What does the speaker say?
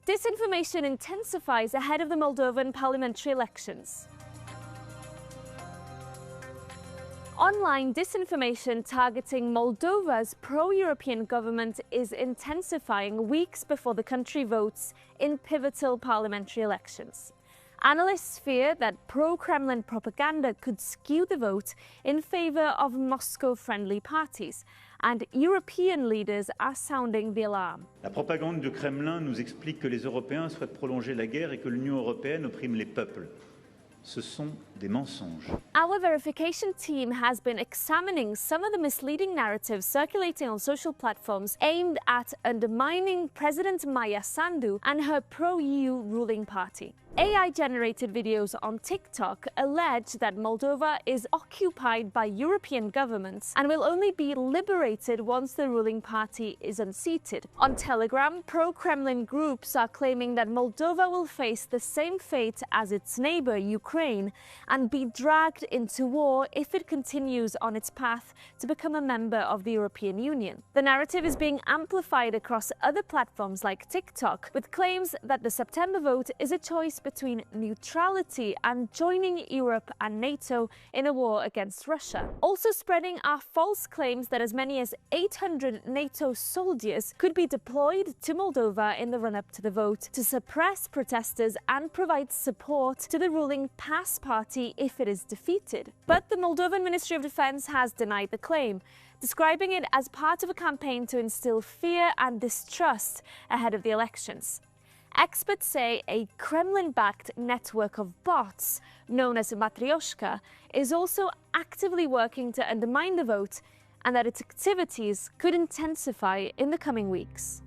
Disinformation intensifies ahead of the Moldovan parliamentary elections. Online disinformation targeting Moldova's pro-European government is intensifying weeks before the country votes in pivotal parliamentary elections. Analysts fear that pro-Kremlin propaganda could skew the vote in favor of Moscow-friendly parties, and European leaders are sounding the alarm. La propagande du Kremlin nous explique que les Européens souhaitent prolonger la guerre et que l'Union européenne opprime les peuples. Ce sont des mensonges. Our verification team has been examining some of the misleading narratives circulating on social platforms aimed at undermining President Maia Sandu and her pro-EU ruling party. AI-generated videos on TikTok allege that Moldova is occupied by European governments and will only be liberated once the ruling party is unseated. On Telegram, pro-Kremlin groups are claiming that Moldova will face the same fate as its neighbor, Ukraine, and be dragged into war if it continues on its path to become a member of the European Union. The narrative is being amplified across other platforms like TikTok, with claims that the September vote is a choice between neutrality and joining Europe and NATO in a war against Russia. Also spreading are false claims that as many as 800 NATO soldiers could be deployed to Moldova in the run-up to the vote to suppress protesters and provide support to the ruling PAS party if it is defeated. But the Moldovan Ministry of Defense has denied the claim, describing it as part of a campaign to instill fear and distrust ahead of the elections. Experts say a Kremlin-backed network of bots, known as Matryoshka, is also actively working to undermine the vote and that its activities could intensify in the coming weeks.